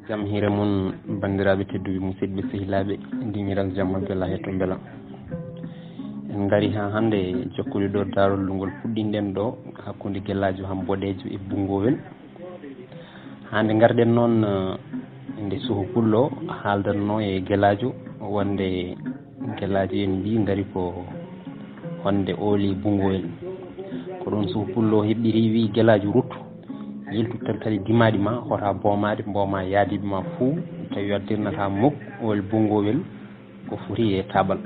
jam hire mun bandiraɓe tedduɓe musidɓe sehilaɓe dimiral jam abdoulah hetto beela en gari ha hande jokkude ɗo darol ngol fuɗɗinden ɗo hakkude guellajo ham boɗejo e bungowel hande garɗen noon nde suhu pullo haaldanno e guelajo wonde guelaji en mbi gari ko wonde ooli bungowel ko ɗon suhu pullo heɓɓiri wi guelajo ruttu yiltu tantali dimaɗi ma hota boomade mboma yaadiɓe ma fuu tawi addirnata muk ooli bungowel ko foti e tabal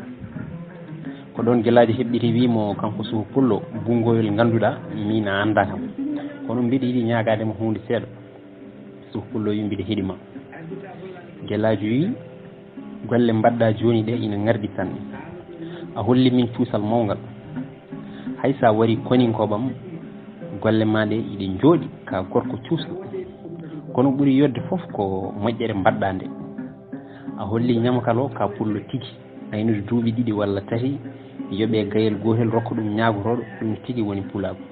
ko ɗon guelaji heɓɓiri wimo kanko suhu pullo bungowel ganduɗa min a anda kam kono mbiɗa yiiɗi ñagadema hunde seeɗa suhu pullo wi mbiɗa heeɗima guelaji wi golle mbaɗɗa joni ɗe ina gardi sanne a holli min cuusal mawgal hay sa wari koninkoɓam golle ma ɗe iɗe jooɗi ka gorko cuusɗo kono ɓuuri yodde foof ko moƴƴere mbaɗɗa nde a holli ñamakalo ka pullo tigui aynude duuɓi ɗiɗi walla tati yooɓe gayel gotel rokka ɗum ñagotoɗo ɗum tigui woni pulaku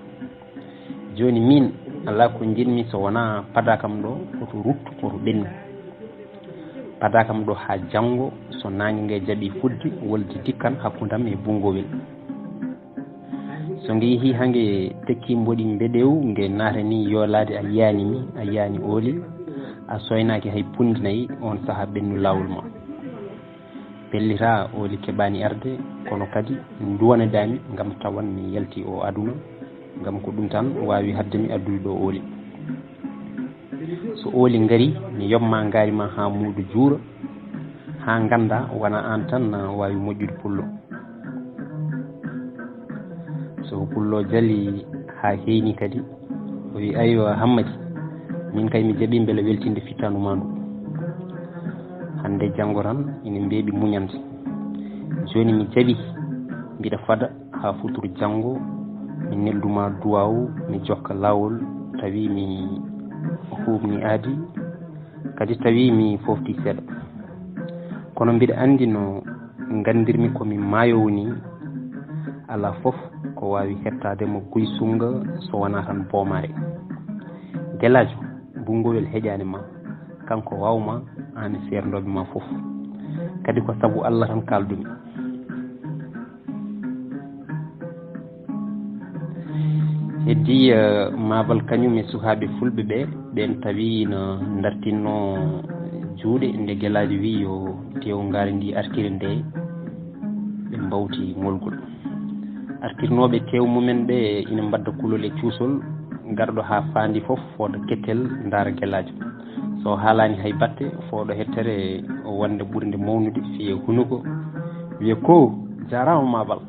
joni min ala ko jinmi so wona padakam ɗo koto ruttu koto ɓennu padakam ɗo ha janggo so nangue ngue jaaɓi fudde wolde dikkan hakkudam e bungowel so ngue yeehi hangue tekki mboɗi mbeɗew ngue natani yoolade a yiyanimi a yiyani ooli a soynaki hay pundinayi on saaha ɓennu lawol ma pellita ooli keɓani arde kono kadi duwanadami gam tawan mi yalti o aduna gam ko ɗum tan wawi haddemi addude ɗo ooli so ooli gaari mi yobma gaari ma ha muudo juura ha ganda wona an tan wawi moƴƴude pullo so pullo jali ha heyni kadi o wi aywa hammadi min kay mi jaaɓi beele weltinde fittanu ma ndu hande janggo tan ina mbeeɓi muñande joni mi jaaɓi mbiɗa fada ha futuro janggo mi nelduma duwaw mi jokka lawol tawi mi humni aadi kadi tawi mi fofti seeɗa kono mbiɗa andi no gandirmi komi maayowo ni ala foof ko wawi hettademo guysunga so wona tan boomare guelajo bungowel heƴani ma kanko wawma an serdoɓe ma foof kadi ko saabu Allah tan kaldumi heddi mabal kañum e sukaɓe fulɓe ɓe ɓen tawi no dartinno juuɗe nde guelaji wi yo tew ngaari ndi arkire nde ɓe mbawti ngolgol artirnoɓe tew mumen ɓe ina mbadda kulol e cuusol garɗo ha fandi foof fooɗo kettel daara guelajo so haalani hay batte fooɗo hettere wonde ɓurde mawnude fiye hunuko wiye ko jarama mabal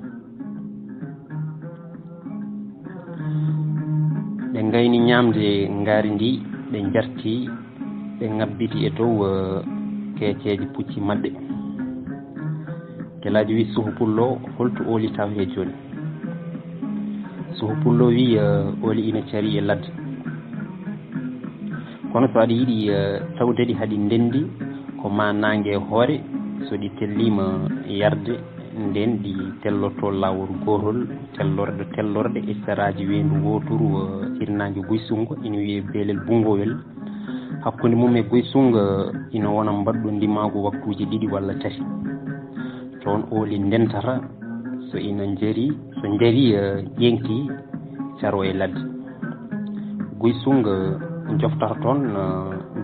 ɓe gayni ñamde ngaari ndi ɓe jarti ɓe ngabbiti e dow keeceji pucci maɓɓe guelajo wi suhu pullo holto ooli taw he joni suhu pullo wi ooli ina caari e ladde kono so aɗa yiiɗi tawdeɗi haaɗi ndendi ko ma nangue hoore so ɗi tellima yarde nden ɗi tellorto lawol gotol tellorde e saraji wendu wotoru hirnague guysungo ina wiye beelel bungowel hakkude mum e guysunga ina wona mbaɗɗo ndimago waktuji ɗiɗi walla tati toon ooli ndentata so ina jaari so jaari ƴeŋti caro e ladde guysunga joftata toon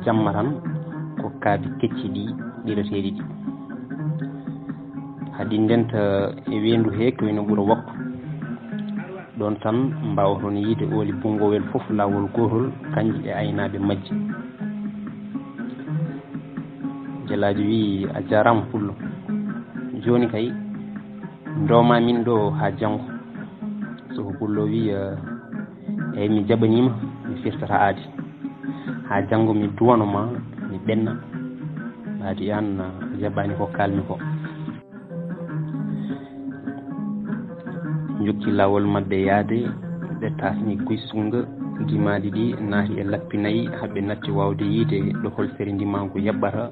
jamma tan ko kaabi kecci ɗi ɗirateɗi ɗi haɗi ndenta e wendu he ko ina ɓuura waktu ɗon tan mbawton yiide ooli bungowel foof lawol gotol kanƴi e aynaɓe majji guelajo wi a jarama pullo joni kay ndoma min ɗo ha janggo so pullo wi eyyi mi jaɓanima mi firtata aadi ha janggo mi duwanoma mi ɓenna adi an jaɓani ko kalmi ko jokki lawol mabɓe yaade ɓe tasni guysunga dimaɗi ɗi naati e lappinayi haɓe natti wawde yiide ɗo holsere ndimago yaɓɓata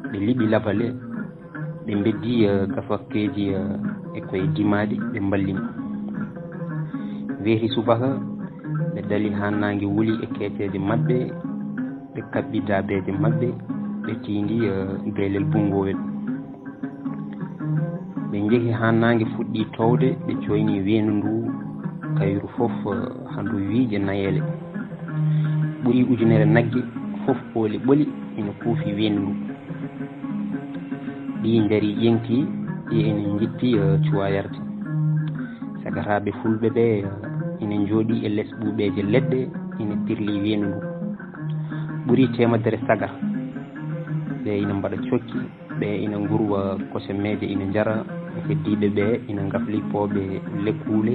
ɓe liɓi labale ɓe beddi gafakkeji e koye dimaɗi ɓe mballimo weeti subaka ɓe dali ha nangue wuuli e keeceje mabɓe ɓe kaɓɓi daabeje maɓɓe ɓe tindi gaylel bungowel ɓe jeehi ha nangue fuɗɗi towde ɓe coyni wendu ndu kayru foof handu wiije nayele ɓuuri ujunere nagge foof ɓooli ɓoli ina kuufi wendu ndu ɗi daari ƴenki ɗi ene jitti cuwa yarde sagataɓe fulɓe ɓe ina jooɗi e less ɓuuɓeje leɗɗe ina pirli wendu ndu ɓuuri temedere saga ɓe ina mbaɗa cokki ɓe ina gurwa kosemeje ina jara heddiɓe ɓe ina gafli pooɓe lekkule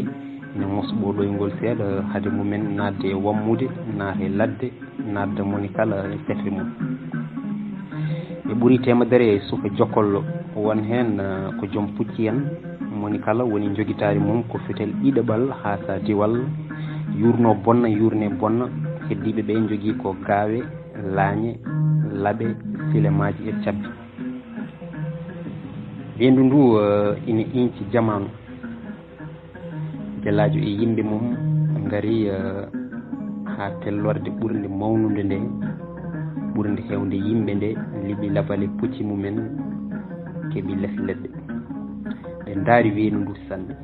ina mosɓo ɗoygol seeɗa haade mumen nadde e wammude naate ladde nadda moni kala e sefre mum ɓe ɓuuri temedere suka jokkollo won hen ko joom pucci en moni kala woni joguitari mum ko fetel ɗiɗaɓal ha sa diwal yurno bonna yurne bonna heddiɓe ɓe jogui ko gaawe laañe laaɓe silemaji e cabbi wendu ndu ina inci jamanu guelajo e yimɓe mum gaari ha tellorde ɓurde mawnude nde ɓurde hewde yimɓe nde liɓi labale pucci mumen keeɓi less leɗɗe ɓe daari wendu ndu sanne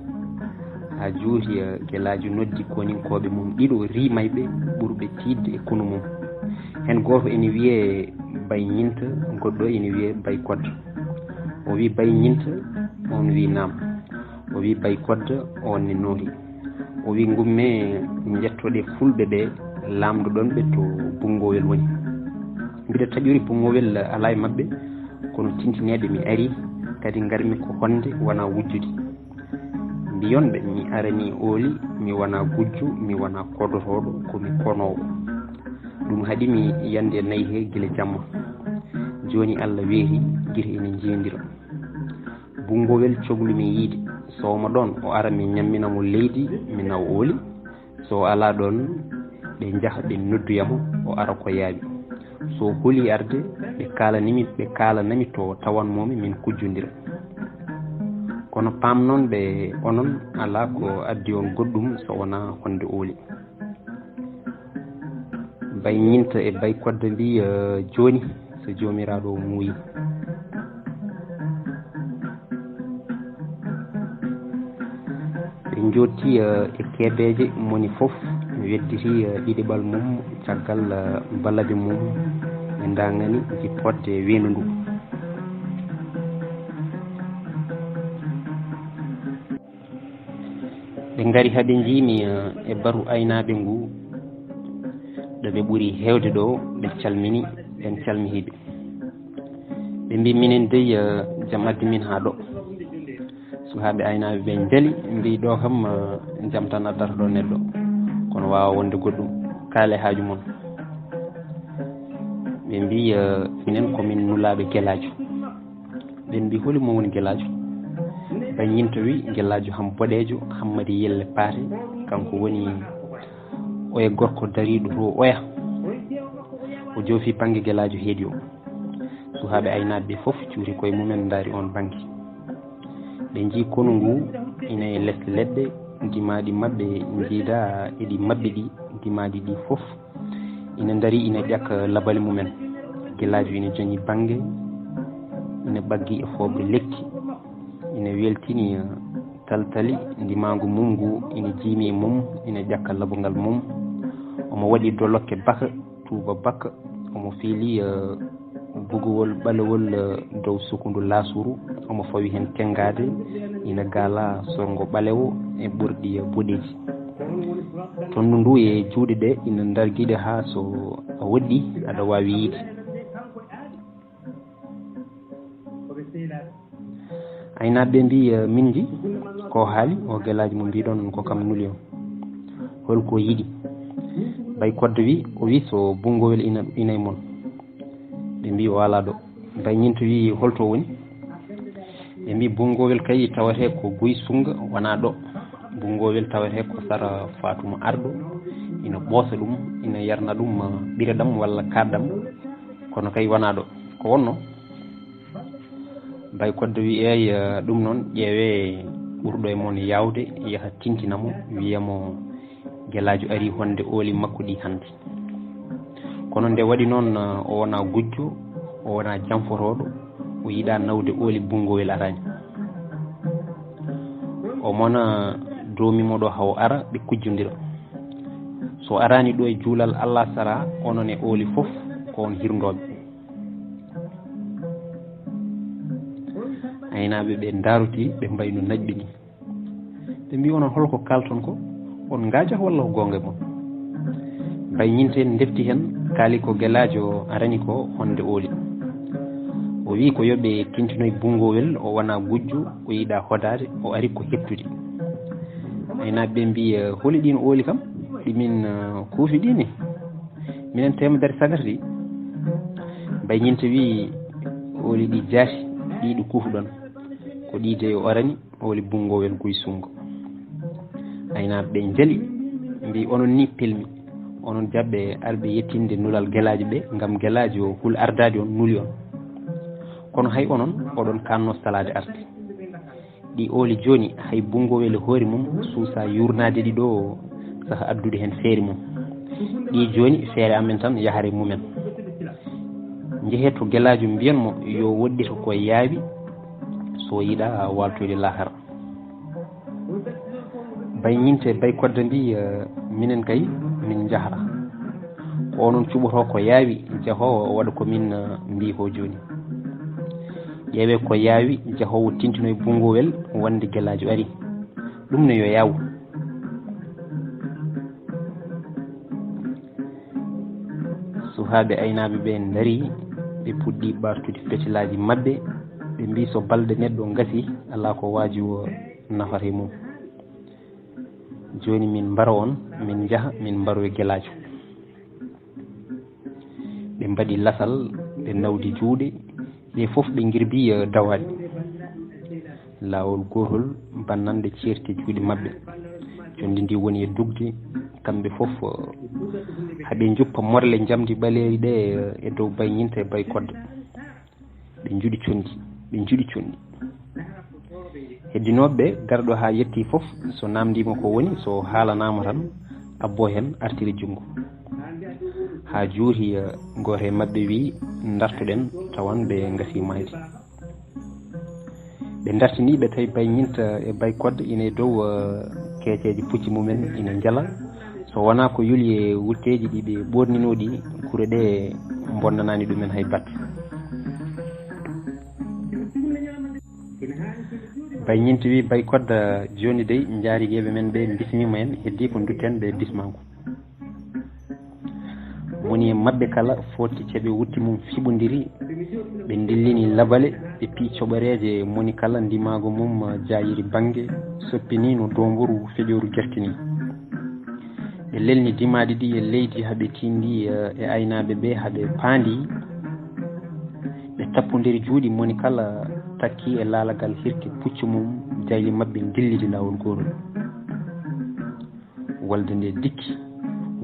ha juuti guelajo noddi koninkoɓe mum ɗiɗo rimayɓe ɓurɓe tidde e konu mum hen goto ene wiye Bay Ñinta goɗɗo ene wiye Bay Kodda o wi Bay Ñinta on wi nam o wi Bay Kodda on ne noori o wi gumme jettoɗe fulɓe ɓe lamdoɗon ɓe to bungowel woni mbiɗa taƴori bungowel ala e mabɓe kono tintineɓe mi ari kadi garmi ko honde wona wujjude mbiyonɓe mi arani ooli mi wona gujjo mi wona kodotoɗo komi konowo ɗum haaɗimi yande nayyi he guila jamma joni Allah weeti guite ene jeendira bungowel cohlumi yiide sowma ɗon o ara mi ñamminamo leydi mi nawa ooli so ala ɗon ɓe jaaha ɓe nodduyamo o ara ko yaaɓi so hooli arde ɓe kalanami to tawanmomi min kujjodira kono pam noon ɓe onon ala ko addi on goɗɗum so wona honde ooli Bay Ñinta e Bay Kodda mbi joni so jomiraɗo o muuyi ɓe jotti e keebeje moni foof mi wedditi ɗiɗiɓal mum caggal balabe mum ɓe dagani jipporde wendu ndu ɓe gaari haaɓe jiimi e baru aynaɓe ngu ɗo ɓe ɓuuri hewde ɗo ɓe calmini ɓen calmihiɓe ɓe mbi minen dey jaam addi min ha ɗo sukaɓe aynaɓe ɓe jaali mbi ɗo kam jaam tan addata ɗo neɗɗo kono wawa wonde goɗɗum kaale haaju moon ɓe mbi minen komin nulaɓe guelajo ɓe mbi holi mo woni guelajo Bay Ñinta wi guelajo ham boɗejo Hammadi Yelle Paate kanko woni oya gorko dariɗo to oya o joofi banggue guelajo heedi o sukaɓe aynaɓe ɓe foof cuuri koye mumen daari on banggue ɓe jii konu ngu ina e less leɗɗe dimaɗi mabɓe jiida eɗi mabɓe ɗi dimaɗi ɗi foof ina daari ina ƴakka labale mumen guelajo ina joñi banggue ina ɓaggi e fooɓe lekki ina weltini taltali ndimagu mum ngu ina jiimi e mum ina ƴakka labogal mum omo waɗi dolokke baka tuuba bakka omo fiili bugowol ɓalewol dow sukundu lasuru omo fawi hen tengade ina gaala sorgo ɓalewo e ɓurɗi boɗeji tondu ndu e juuɗe ɗe ina darguiɗe ha so a woɗɗi aɗa wawi yiide aynaɓe mbi min ji ko haali o guelaji mo mbiɗon ko kam nuli o holko yiiɗi Bay Kodda wi o wi so bungowel ina e moon ɓe mbi o ala ɗo Bay Ñinta wi holto woni ɓe mbi bungowel kay tawate ko Guy Sunga wona ɗo bungowel tawate ko Sara Fatuma Arɗo ina ɓoosa ɗum ina yarna ɗum ɓiraɗam walla kaɗɗam kono kay wona ɗo ko wonno Bay Kodda wi eyi ɗum noon ƴeewe ɓurɗo e moon yawde yaha tintinamo wiyamo guelajo ari honde ooli makko ɗi hande kono nde waɗi noon o wona gujjo o wona janforoɗo o yiɗa nawde ooli bungowel arani o mona domimo ɗo hawo ara ɓe kujjodira so arani ɗo e juulal Allah sara onon e ooli fof ko on hirdoɓe aynaɓe ɓe daruti ɓe mbayno najɓe ni ɓe mbi onon holko kalton ko on gaajata walla ko gonga mon bay ñinte en defti hen kaali ko guelajo arani ko honde ooli o wi ko yoɓe tintinoye bungowel o wona gujjo o yiɗa hodade o ari ko hettude aynaɓe ɓe mbi holi ɗin ooli kam ɗimin kuufi ɗini minen temedere sagata ɗi bay ñinte wi ooli ɗi jaati ɗiɗi kuufuɗon ko ɗiide o arani ooli bungowel guy sungo aynaɓe ɓe jaali mbi onon ni pelmi onon jaɓɓe arɓe yettinde nulal guelaji ɓe gam guelaji o hul ardade on nuli on kono hay onon oɗon kanno salade arde ɗi ooli joni hay bungowel hoore mum suusa yurnade ɗi ɗo saaha addude hen feere mum ɗi joni feere amen tan yahare mumen jeehe to guelajo mbiyanmo yo woɗɗita ko yaawi so yiɗa waltoyde lahara bay ñinte bay kodde mbi minen kay min jahata ko onon cuɓoto ko yaawi jahowo waɗa komin mbi ko joni ƴeewe ko yaawi jahowo tintinoye bungowel wonde guelajo ari ɗum ne yo yaw suhaaɓe aynaɓe ɓe daari ɓe puɗɗi ɓartude fetilaji mabɓe ɓe mbi so balɗe neɗɗo gasi ala ko waaji o nafata mum joni min mbara on min jaaha min mbaroye guelajo ɓe mbaɗi lasal ɓe nawdi juuɗe ɓe fof ɓe girbi dawaɗe lawol gotol bannande ceerti juuɗe mabɓe jondi ndi woni e dugde kamɓe fof haɓe juppa morle jamdi ɓaleeri ɗe e dow bay ñinte e bay kodde ɓe juuɗi condi ɓe juuɗi condi heddinoɓeɓe garɗo ha yetti fof so namdima ko woni so haalanama tan abbo hen artiri junggo ha juuti goto e mabɓe wi dartoɗen tawan ɓe gasi mayde ɓe dartiniɓe tawi bay ñinta e bay kodde ina dow keeceji pucci mumen ina jala so wona ko yuli e wutteji ɗi ɓe ɓorninoɗi kure ɗe bonnanani ɗumen hay batte bay ñinti wi bay kodda joni dey jaarigueɓe men ɓe bismima en heddi ko dutten ɓe bismanko woni e mabɓe kala foti ceeɓe wutti mum fiɓodiri ɓe dillini labale ɓe pi coɓoreje moni kala ndimago mum jayiri banggue soppini no domburu feƴoru jertini ɓe lelni dimaɗi ɗi e leydi haaɓe tindi e aynaɓe ɓe haaɓe paandi ɓe tappodiri juuɗi moni kala takki e laalagal hirki puccu mum jayli mabɓe dillidi lawol gotol walde nde dikki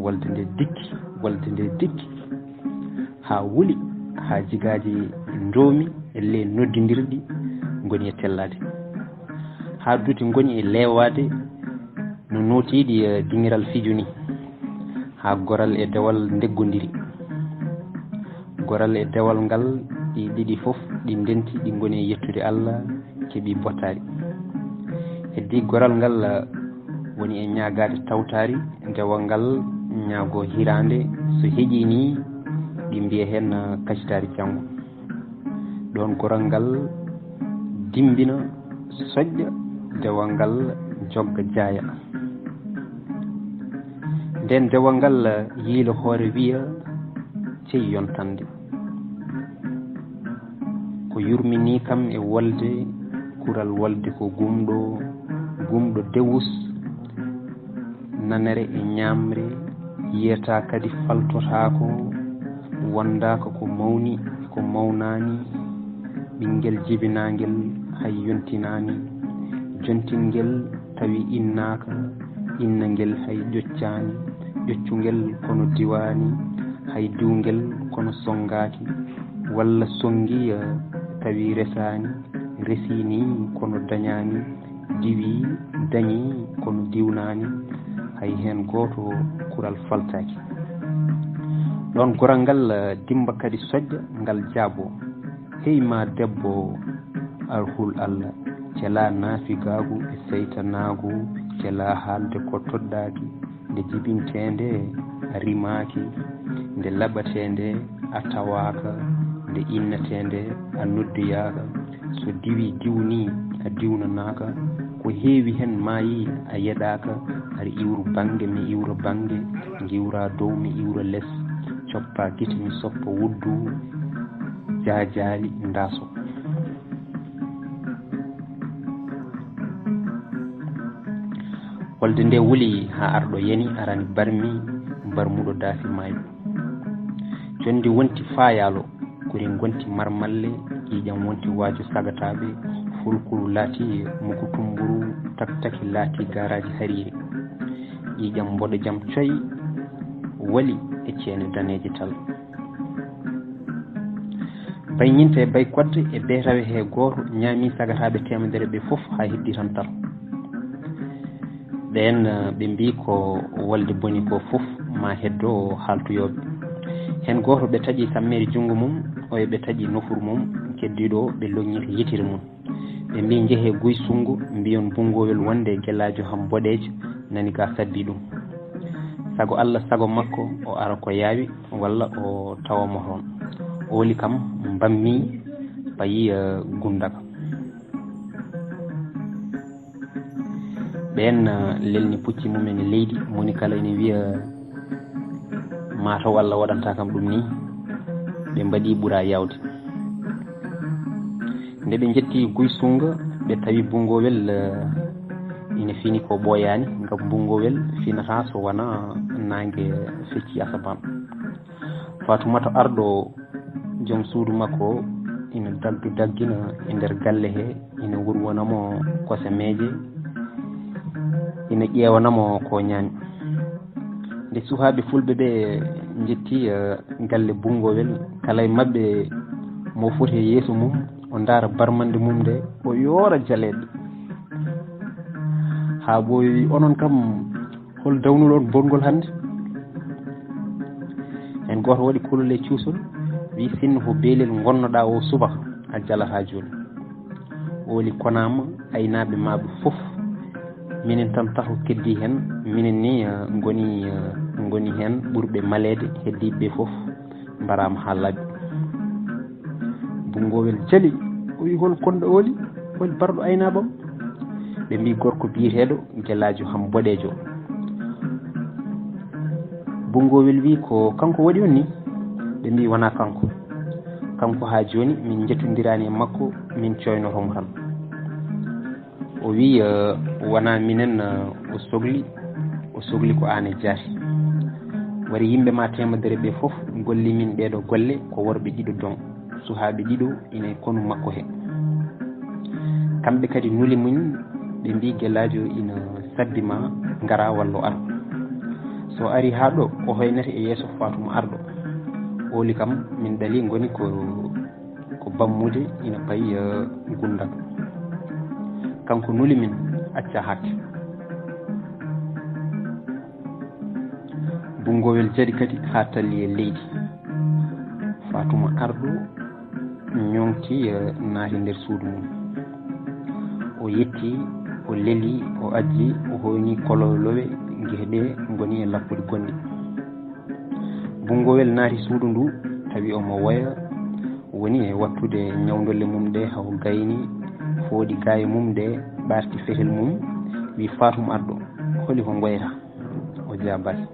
walde nde dikki walde nde dikki ha wuli ha jigaji doomi e le noddidirɗi goni e tellade ha duuti goni e lewade no notiɗi dingiral fijo ni ha goral e dewal deggodiri goral e dewal ngal ɗi ɗiɗi fof ɗi denti ɗi goni e yettude Allah keeɓi bottari heddi goral ngal woni e ñagade tawtari dewal ngal ñaago hirande so heeƴi ni ɗi mbiya hen kacitari janggo ɗon goral ngal dimbina soƴƴa dewal ngal jogga jaaya nden dewal ngal yiilo hoore wiya cey yontande ko yurmini kam e wolde kural wolde ko gumɗo dewus nanere e ñamre yiyata kadi faltotako wondaka ko mawni ko mawnani ɓinguel jibinagel hay yontinani jontingel tawi innaka innagel hay ƴoccani ƴoccugel kono diwani hay diwgel kono songaki walla songi tawi resani resini kono dañani diwi dañi kono diwnani hay hen goto kural faltaki ɗon goral ngal dimba kadi sojja ngal jaabo heyma debbo arhul Allah cela naafigagu e seytanagu cela haalde ko toddaki nde jibintende a rimaki nde laɓatende a tawaka nde innatende a noddoyaka so diwi diwni a diwnanaka ko heewi hen maayi a yeɗaka aɗa iwru bange mi iwra bange giwra dow mi iwra less coppa gite mi soppa wuddu jaajaali ndaaso wolde nde wuli ha arɗo yani arani barmi barmuɗo daafi maayo jondi wonti faayalo kuri gonti marmalle ƴiƴam wonti waaju sagataɓe fulkulu laati mukutumburu taktaki laati garaji hariri ƴiƴam mboɗo jam coyi wali e ceene daneje tal bayñinta e bay kodde e beetawe he gooto ñaami sagataɓe temedere ɓe fof ha heddi tan tar ɓen ɓe mbi ko wolde boni ko fof ma heddo haltoyoɓe hen gooto ɓe taƴi sammere junngo mum oyo ɓe taƴi nofuru mum keddiɗo ɓe loññita yitiri mum ɓe mbi jeehe guy sungu mbiyon bungowel wonde guelajo ham boɗejo nani ga sabbi ɗum sago Allah sago makko o ara ko yaawi walla o tawamo toon oli kam mbammi payi gundaka ɓen lelni pucci mumen e leydi moni kala ene wiya mataw Allah waɗanta kam ɗum ni ɓe mbaɗi ɓuura yawde nde ɓe jetti guy sunga ɓe tawi bungowel ina fini ko ɓooyani ngam bungowel finata so wona nangue fecci asaban Fatoumata arɗo joom suudu makko ina daggina e nder galle he ina wurwonamo kose meeje ina ƴeewanamo ko ñaami nde suhaaɓe fulɓe ɓe jetti galle bungowel kala e mabɓe mo foti e yeeso mum o ndaara barmande mum nde o yoora jaleɗe ha ɓooyi onon kam hol dawnuɗon bongol hannde en goto waɗi kulole cuusol wi sinno ko beelel gonnoɗa o subaka a jalata joni oli konama aynaɓe maɓe fof minen tan tato keddi hen minen ni goni hen ɓurɓe malede heddiɓe fof mbarama ha laaɓi bungowel jaali o wi hol konɗo oli hol barɗo aynaɓam ɓe mbi gorko biyeteɗo guelajo ham boɗejo bungowel wi ko kanko waɗi on ni ɓe mbi wona kanko ha joni min jettodirani e makko min coynotomo tan o wi wona minen o sogli ko an e jaati wari yimɓe ma temedere ɓe fof golli min ɗeɗo golle ko worɓe ɗiɗo don suhaaɓe ɗiɗo ina konu makko he kamɓe kadi nuli muñ ɓe mbi guelajo ina sabbima ngara walla o ar so ari ha ɗo o hoynete e yeeso Fatouma arɗo oli kam min ɗali goni ko bammude ina payi gundal kanko nuli min acca hakke bungowel jaɗi kadi ha talli e leydi Fatouma arɗo ñongti naati nder suudu mum o yetti o leeli o ajji o hoyni kololowe guehe ɗe goni e lappude gonɗi bungowel naati suudu ndu tawi omo woya woni e wattude ñawdolle mum ɗe haw gayni fooɗi gaye mum ɗe ɓarti fetel mum wi Fatouma arɗo holi ko goyata o jabati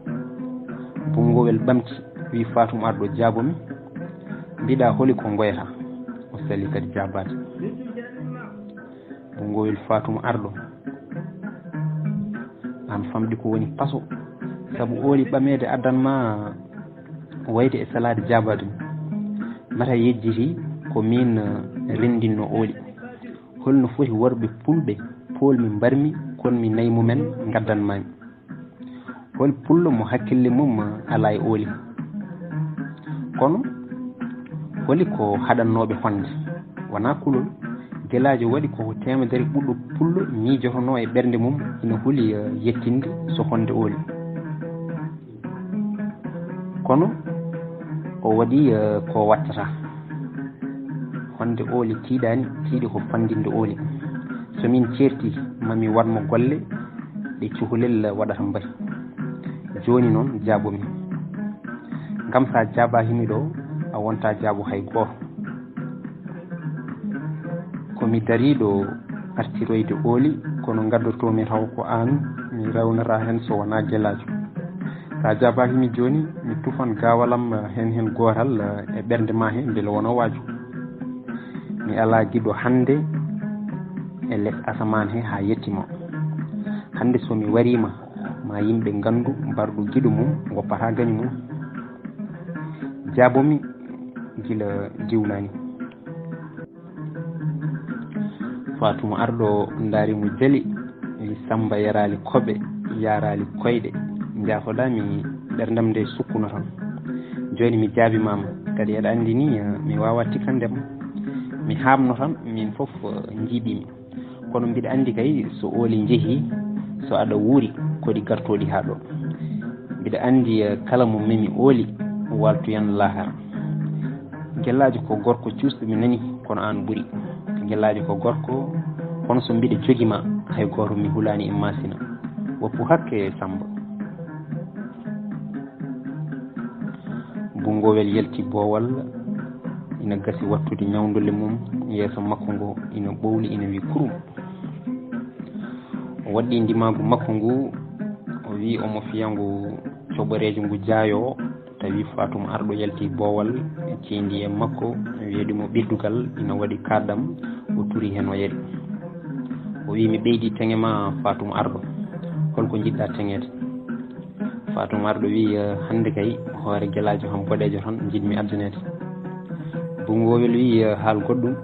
bungowel ɓamti wi Fatouma arɗo jaabomi mbiɗa holi ko goyata o sali kadi jabati bungowel Fatouma arɗo an famɗi ko woni paso saabu oli ɓamede addanma wayde e salade jabade mata yejjiti ko min rendinno oli holno foti worɓe pulɓe polmi mbarmi kono mi nayi mumen gaddanmami hol pullo mo hakkille mum ala e oli kono holi ko haɗannoɓe honde wona kulol guelajo waɗi ko temedere ɓuɗɗo pullo miijotono e ɓernde mum ina huuli yettinde so honde oli kono o waɗi ko wattata honde ooli tiiɗani tiiɗi ko fandinde ooli somin ceerti mami watmo golle ɗe cukalel waɗata mbay joni noon jaabomi ngam sa jaabahimi ɗo a wonta jaabo hay goto komi dariɗo artiroyde ooli kono gaddotomi taw ko an mi rewnata hen so wona guelajo sa jaabahimi joni mi tufan gawalam hen gotal e ɓernde ma he beele wona waaju mi ala giɗo hande e less asaman he ha yettima hande somi warima ma yimɓe gandu mbarɗu giɗo mum goppata gañi mum jaabomi gila jiwnani Fatuma arɗo darimo jaali wi Samba yarali koɓe yarali koyɗe jafoɗami ɓerdam nde sukkuno tan joni mi jaabimama kadi aɗa andi ni mi wawa tikandema mi hamno tan min foof jiiɓimi kono mbiɗa andi kay so ooli jeehi so aɗa wuuri koɗi gartoɗi ha ɗo mbiɗa andi kala mo memi ooli waltoyan lahara guellajo ko gorko cusɗo mi nani kono an ɓuuri guellajo ko gorko kono so mbiɗa jogima hay goto mi hulani e masina woppu hakke Samba bungowel yalti boowal ina gasi wattude ñawdole mum yeeso makko ngo ina ɓowli ina wi kurum o waɗɗi ndimagu makko ngu o wi omo fiyangu coɓorejo ngu jaayo tawi Fatuma arɗo yalti boowal cendi e makko wiyaɗimo ɓiddugal ina waɗi kaddam o turi hen o yaɗi o wi mi ɓeydi teŋe ma Fatuma arɗo holko jiɗɗa teŋede Fatuma arɗo wi hande kay hoore guelajo ham boɗejo tan jiɗmi addunede bungowel wi haal goɗɗum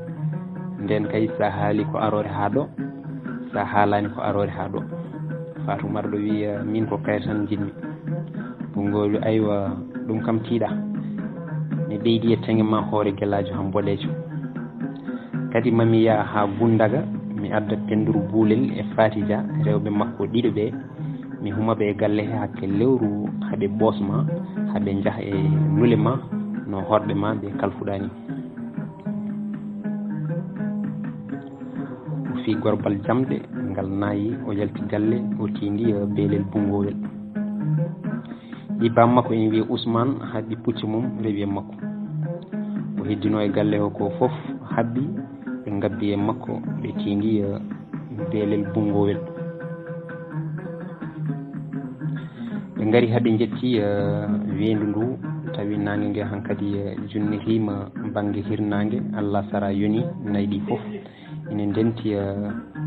nden kay sa haali ko arore ha ɗo sa haalani ko arore ha ɗo Fatuma arɗo wi min ko kayre tan jiɗmi bungowel wi aywa ɗum kam tiiɗa mi ɓeydi e teŋe ma hoore guelajo ham boɗejo kadi mami yaa ha Bundaga mi adda penduru buulel e Fatija rewɓe makko ɗiɗo ɓe mi humaɓe e galle he hakke lewru haaɓe ɓosma haaɓe jaaha e nule ma no horɓe ma ɓe kalfuɗani o fi gorbal jamɗe ngal naayi o yalti galle o tindi beelel bungowel ɗi makko ene wiye Ousmane haɓɓi pucci mum rewi e makko o heddino e galle o ko foof habbi ɓe gabbi e makko ɓe tindi beelel bungowel ɓe gari haaɓe jetti wendu ndu tawi nangue ngue hankkadi junnitima banggue hirnangue Allah sara yoni nayyi ɗi foof ene ndenti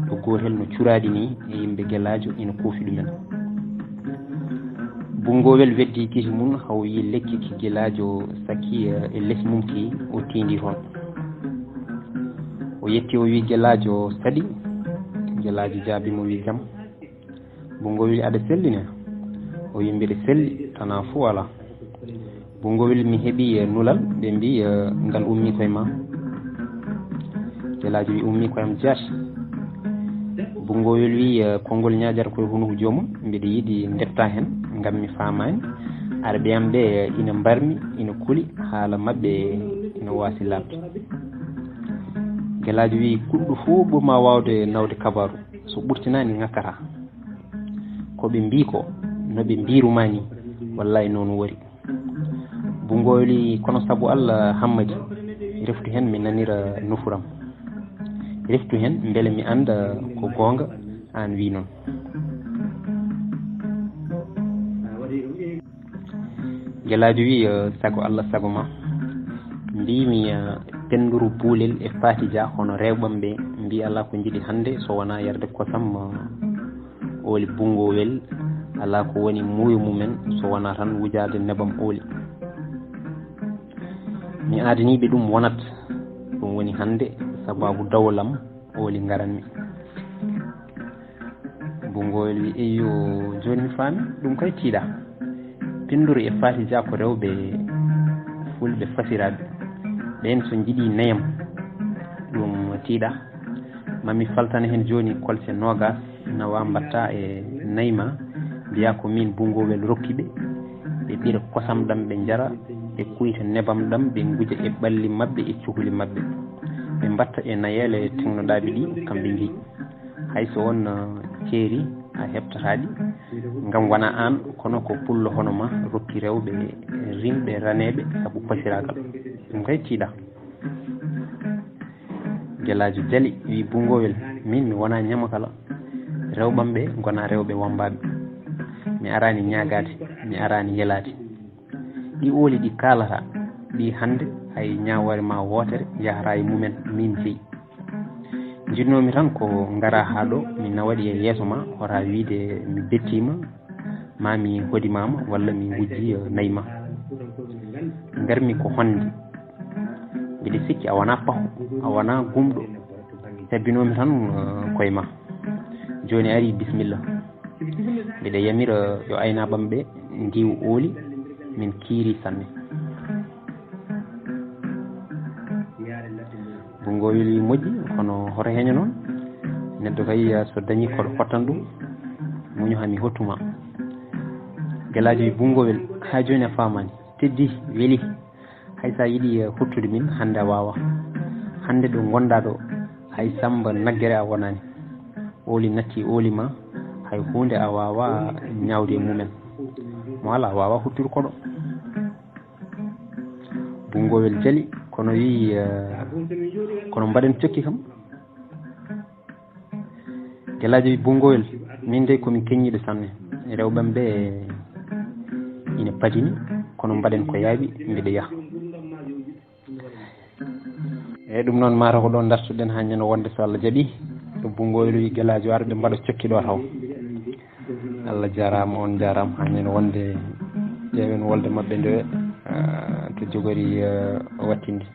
ɗo gotel no curaɗi ni e yimɓe guelajo ina kuufi ɗumen bungowel weddi kiti mum haw yi lekki ki guelajo sakki e less mum ki o tindi toon o yetti o wi guelajo saɗi guelajo jaabimo wi jaam bungowel aɗa sellina o wi mbiɗa selli tana fo ala bungowel mi heeɓi nulal ɓe mbi ngal ummi koye ma guelajo wi ummi koyam jaati bungowel wi konngol ñaƴata koye hunuko jomum mbiɗa yiiɗi detta hen ngam mi famani arɓe am ɓe ina mbarmi ina kuuli haala mabɓe ina waasi labde guelajo wi kuɗɗo fo ɓurma wawde nawde kabaru so ɓurtinani ngakkata koɓe mbi ko noɓe mbirumani wallahi noon wori bungowel wi kono saabu Allah Hammadi reftu hen mi nanira nufuram reftu hen beele mi anda ko gonga an wi noon guelajo wi sago Allah sago ma mbimi penduru buulel e Fatija hono rewɓam ɓe mbi ala ko jiiɗi hande so wona yarde kosam ooli bungowel ala ko woni muuyo mumen so wona tan wujade nebam ooli mi adaniɓe ɗum wonat ɗum woni hande sababu dawlam ooli garanmi bungowel wi eyo joni mi faami ɗum kay tiiɗa penduru e Fatija ko rewɓe fulɓe fasiraɓe ɓen so jiiɗi nayam ɗum tiiɗa mami faltana hen joni kolse nogas nawa mbatta e nayma mbiya ko min bungowel rokkiɓe ɓe ɓiira kosam ɗam ɓe jara ɓe kuyta nebam ɗam ɓe guja e ɓalli maɓɓe e cuhuli maɓɓe ɓe mbatta e nayele tengnoɗaɓe ɗi kamɓe mbi hayso won ceeri a heɓtataɗi ngam wona an kono ko pullo hono ma rokki rewɓe rimɓe raneɓe saabu pasiragal ɗum kay tiiɗa. Guelajo Jaali wi Bungowel min mi wona ñama kala rewɓamɓe gona rewɓe wambaɓe mi arani ñagade mi arani yelade ɗi ooli ɗi kalata ɗi hande hay ñawore ma wotere yahata e mumen min jeeyi jinnomi tan ko gara ha ɗo mi nawaɗi e yeeso ma wota wiide mi bettima ma mi hodimama walla mi wujji nayyi ma garmi ko honde mbiɗa sikki a wona paho a wona gumɗo tabbinomi tan koye ma joni ari bisimilla mbiɗa yamira yo aynaɓam ɓe ndiw ooli min kiiri sanne. Bungowel moƴƴi kono hoto heño noon neɗɗo kay so dañi koɗo fottan ɗum muño hami hottuma. Guelajo wi Bungowel ha joni a famani teddi weeli hay sa yiiɗi hottude min hande a wawa hande ɗo gonɗa ɗo hay samba naggere a wonani ooli natti ooli ma hay hunde a wawa ñawde e mumen mo ala a wawa hottude koɗo. Bungowel Jaali kono wi kono mbaɗen cokki kam. Guelajo wi Bungowel min de komin keññiɗo sanne rewɓam ɓe ina padini kono mbaɗen ko yaaɓi mbiɗa yaaha eyyi ɗum noon mata ko ɗon dartuɗen ha ñande wonde so Allah jaaɓi so Bungowel wi Guelajo arɓe mbaɗa cokki ɗo taw. Allah jarama on jarama ha ñande wonde ƴeewen wolde mabɓe nde to jogori wattinde.